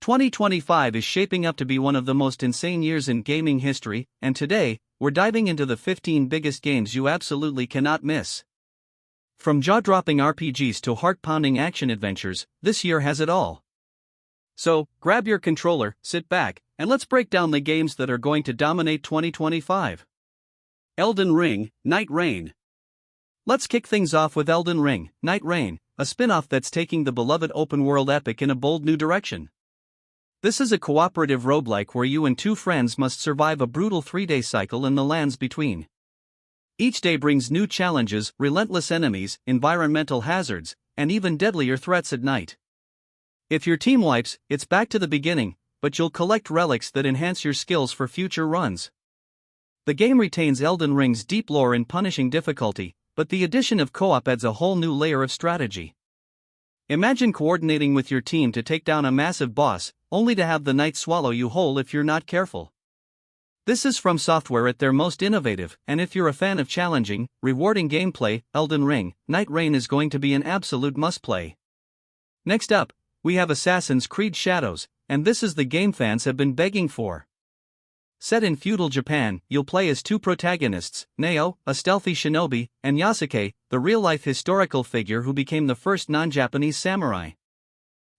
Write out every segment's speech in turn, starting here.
2025 is shaping up to be one of the most insane years in gaming history, and today, we're diving into the 15 biggest games you absolutely cannot miss. From jaw-dropping RPGs to heart-pounding action adventures, this year has it all. So, grab your controller, sit back, and let's break down the games that are going to dominate 2025. Elden Ring, Night Rain. Let's kick things off with Elden Ring, Night Rain, a spin-off that's taking the beloved open-world epic in a bold new direction. This is a cooperative roguelike where you and two friends must survive a brutal 3-day cycle in the lands between. Each day brings new challenges, relentless enemies, environmental hazards, and even deadlier threats at night. If your team wipes, it's back to the beginning, but you'll collect relics that enhance your skills for future runs. The game retains Elden Ring's deep lore and punishing difficulty, but the addition of co-op adds a whole new layer of strategy. Imagine coordinating with your team to take down a massive boss, only to have the night swallow you whole if you're not careful. This is From Software at their most innovative, and if you're a fan of challenging, rewarding gameplay, Elden Ring, Night Rain is going to be an absolute must-play. Next up, we have Assassin's Creed Shadows, and this is the game fans have been begging for. Set in feudal Japan, you'll play as two protagonists, Neo, a stealthy shinobi, and Yasuke, the real-life historical figure who became the first non-Japanese samurai.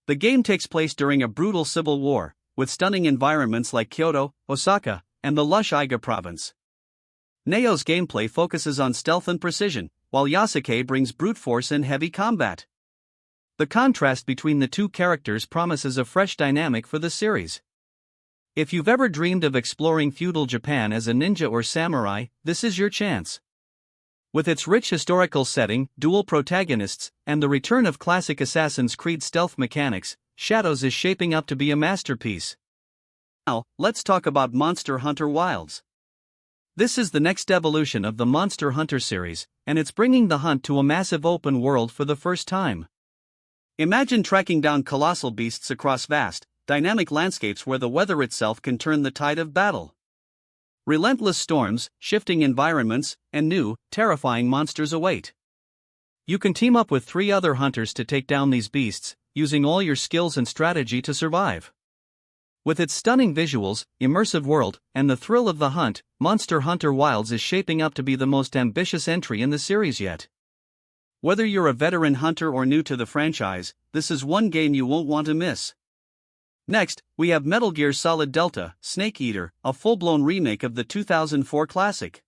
The game takes place during a brutal civil war, with stunning environments like Kyoto, Osaka, and the lush Iga province. Neo's gameplay focuses on stealth and precision, while Yasuke brings brute force and heavy combat. The contrast between the two characters promises a fresh dynamic for the series. If you've ever dreamed of exploring feudal Japan as a ninja or samurai, this is your chance. With its rich historical setting, dual protagonists, and the return of classic Assassin's Creed stealth mechanics, Shadows is shaping up to be a masterpiece. Now, let's talk about Monster Hunter Wilds. This is the next evolution of the Monster Hunter series, and it's bringing the hunt to a massive open world for the first time. Imagine tracking down colossal beasts across vast, dynamic landscapes where the weather itself can turn the tide of battle. Relentless storms, shifting environments, and new, terrifying monsters await. You can team up with 3 other hunters to take down these beasts, using all your skills and strategy to survive. With its stunning visuals, immersive world, and the thrill of the hunt, Monster Hunter Wilds is shaping up to be the most ambitious entry in the series yet. Whether you're a veteran hunter or new to the franchise, this is one game you won't want to miss. Next, we have Metal Gear Solid Delta, Snake Eater, a full-blown remake of the 2004 classic.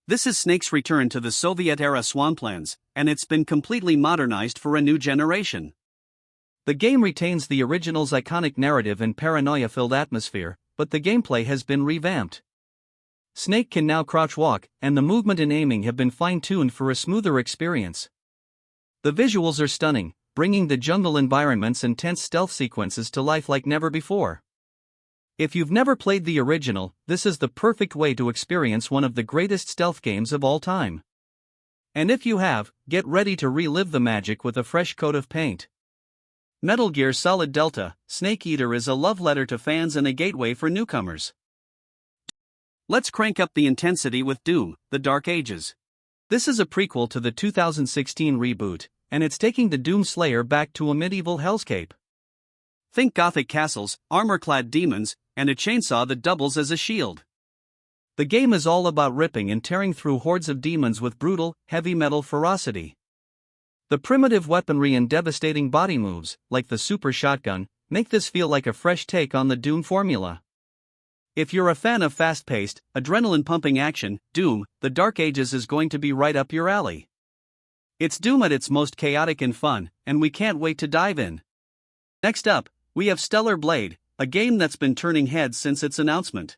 This is Snake's return to the Soviet-era swamplands, and it's been completely modernized for a new generation. The game retains the original's iconic narrative and paranoia-filled atmosphere, but the gameplay has been revamped. Snake can now crouch walk, and the movement and aiming have been fine-tuned for a smoother experience. The visuals are stunning, bringing the jungle environments and tense stealth sequences to life like never before. If you've never played the original, this is the perfect way to experience one of the greatest stealth games of all time. And if you have, get ready to relive the magic with a fresh coat of paint. Metal Gear Solid Delta, Snake Eater is a love letter to fans and a gateway for newcomers. Let's crank up the intensity with Doom, The Dark Ages. This is a prequel to the 2016 reboot, and it's taking the Doom Slayer back to a medieval hellscape. Think gothic castles, armor-clad demons, and a chainsaw that doubles as a shield. The game is all about ripping and tearing through hordes of demons with brutal, heavy metal ferocity. The primitive weaponry and devastating body moves, like the super shotgun, make this feel like a fresh take on the Doom formula. If you're a fan of fast-paced, adrenaline-pumping action, Doom, The Dark Ages is going to be right up your alley. It's Doom at its most chaotic and fun, and we can't wait to dive in. Next up, we have Stellar Blade, a game that's been turning heads since its announcement.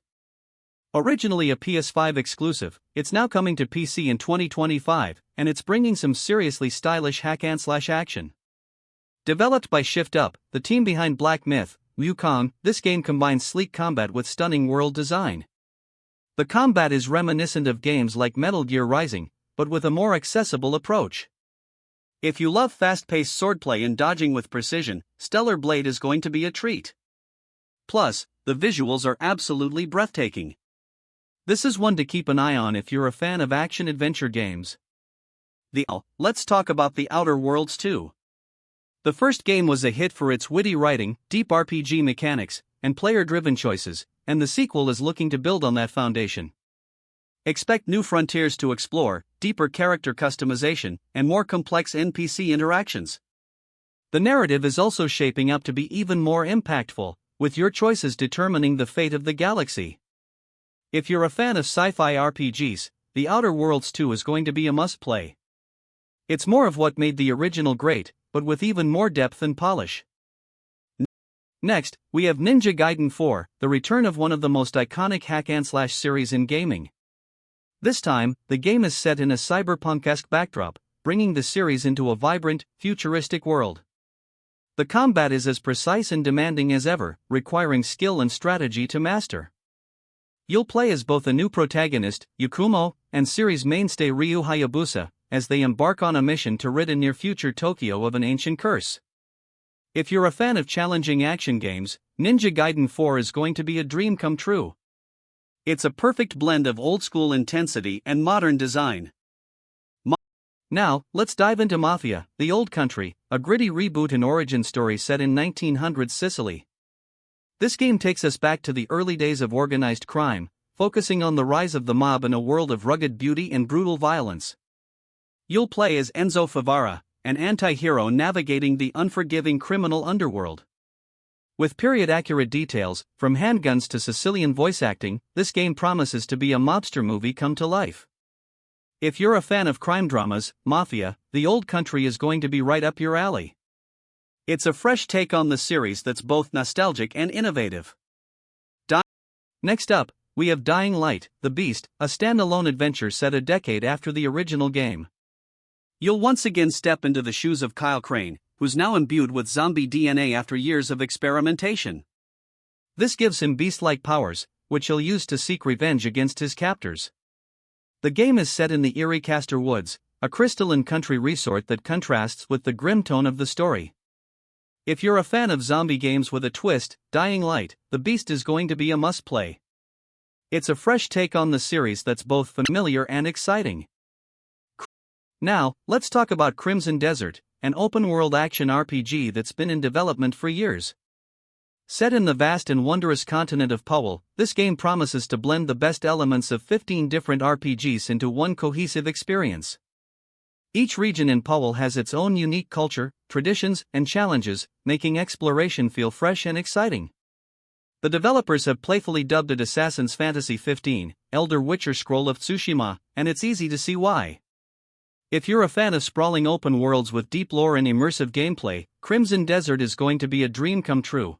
Originally a PS5 exclusive, it's now coming to PC in 2025, and it's bringing some seriously stylish hack-and-slash action. Developed by Shift Up, the team behind Black Myth, Wukong, this game combines sleek combat with stunning world design. The combat is reminiscent of games like Metal Gear Rising, but with a more accessible approach. If you love fast-paced swordplay and dodging with precision, Stellar Blade is going to be a treat. Plus, the visuals are absolutely breathtaking. This is one to keep an eye on if you're a fan of action-adventure games. Let's talk about The Outer Worlds 2. The first game was a hit for its witty writing, deep RPG mechanics, and player-driven choices, and the sequel is looking to build on that foundation. Expect new frontiers to explore, deeper character customization, and more complex NPC interactions. The narrative is also shaping up to be even more impactful, with your choices determining the fate of the galaxy. If you're a fan of sci-fi RPGs, The Outer Worlds 2 is going to be a must-play. It's more of what made the original great, but with even more depth and polish. Next, we have Ninja Gaiden 4, the return of one of the most iconic hack-and-slash series in gaming. This time, the game is set in a cyberpunk-esque backdrop, bringing the series into a vibrant, futuristic world. The combat is as precise and demanding as ever, requiring skill and strategy to master. You'll play as both a new protagonist, Yakumo, and series mainstay Ryu Hayabusa, as they embark on a mission to rid a near-future Tokyo of an ancient curse. If you're a fan of challenging action games, Ninja Gaiden 4 is going to be a dream come true. It's a perfect blend of old-school intensity and modern design. Now, let's dive into Mafia: The Old Country, a gritty reboot and origin story set in 1900s Sicily. This game takes us back to the early days of organized crime, focusing on the rise of the mob in a world of rugged beauty and brutal violence. You'll play as Enzo Favara, an anti-hero navigating the unforgiving criminal underworld. With period-accurate details, from handguns to Sicilian voice acting, this game promises to be a mobster movie come to life. If you're a fan of crime dramas, Mafia: The Old Country is going to be right up your alley. It's a fresh take on the series that's both nostalgic and innovative. Next up, we have Dying Light: The Beast, a standalone adventure set a decade after the original game. You'll once again step into the shoes of Kyle Crane, who's now imbued with zombie DNA after years of experimentation. This gives him beast-like powers, which he'll use to seek revenge against his captors. The game is set in the eerie Castor Woods, a crystalline country resort that contrasts with the grim tone of the story. If you're a fan of zombie games with a twist, Dying Light: The Beast is going to be a must-play. It's a fresh take on the series that's both familiar and exciting. Now, let's talk about Crimson Desert, an open-world action RPG that's been in development for years. Set in the vast and wondrous continent of Powell, this game promises to blend the best elements of 15 different RPGs into one cohesive experience. Each region in Powell has its own unique culture, traditions, and challenges, making exploration feel fresh and exciting. The developers have playfully dubbed it Assassin's Fantasy 15, Elder Witcher Scroll of Tsushima, and it's easy to see why. If you're a fan of sprawling open worlds with deep lore and immersive gameplay, Crimson Desert is going to be a dream come true.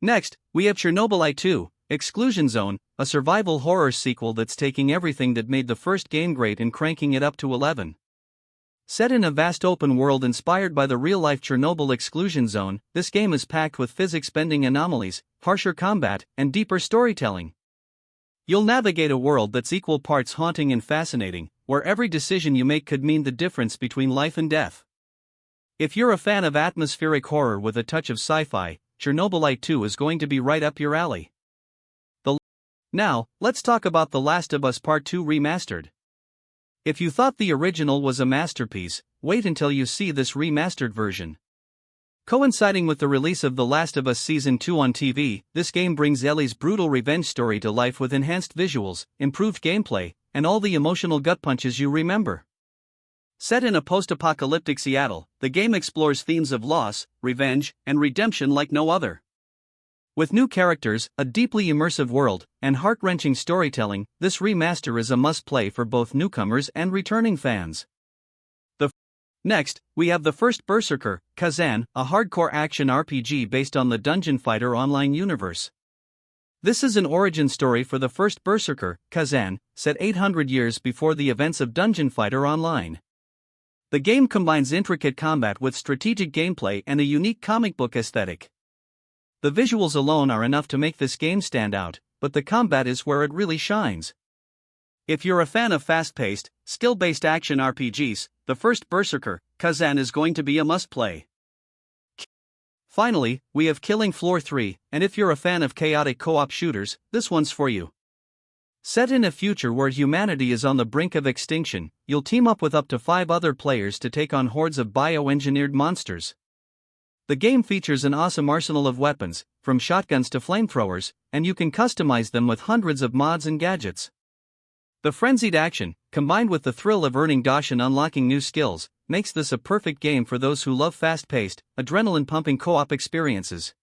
Next, we have Chernobylite 2, Exclusion Zone, a survival horror sequel that's taking everything that made the first game great and cranking it up to 11. Set in a vast open world inspired by the real-life Chernobyl exclusion zone, this game is packed with physics-bending anomalies, harsher combat, and deeper storytelling. You'll navigate a world that's equal parts haunting and fascinating, where every decision you make could mean the difference between life and death. If you're a fan of atmospheric horror with a touch of sci-fi, Chernobylite 2 is going to be right up your alley. Now, let's talk about The Last of Us Part 2 Remastered. If you thought the original was a masterpiece, wait until you see this remastered version. Coinciding with the release of The Last of Us Season 2 on TV, this game brings Ellie's brutal revenge story to life with enhanced visuals, improved gameplay, and all the emotional gut punches you remember. Set in a post-apocalyptic Seattle, the game explores themes of loss, revenge, and redemption like no other. With new characters, a deeply immersive world, and heart-wrenching storytelling, this remaster is a must-play for both newcomers and returning fans. Next, we have the first Berserker, Kazan, a hardcore action RPG based on the Dungeon Fighter Online universe. This is an origin story for the first Berserker, Kazan, set 800 years before the events of Dungeon Fighter Online. The game combines intricate combat with strategic gameplay and a unique comic book aesthetic. The visuals alone are enough to make this game stand out, but the combat is where it really shines. If you're a fan of fast-paced, skill-based action RPGs, the first Berserker, Kazan is going to be a must-play. Finally, we have Killing Floor 3, and if you're a fan of chaotic co-op shooters, this one's for you. Set in a future where humanity is on the brink of extinction, you'll team up with up to 5 other players to take on hordes of bioengineered monsters. The game features an awesome arsenal of weapons, from shotguns to flamethrowers, and you can customize them with hundreds of mods and gadgets. The frenzied action, combined with the thrill of earning dosh and unlocking new skills, makes this a perfect game for those who love fast-paced, adrenaline-pumping co-op experiences.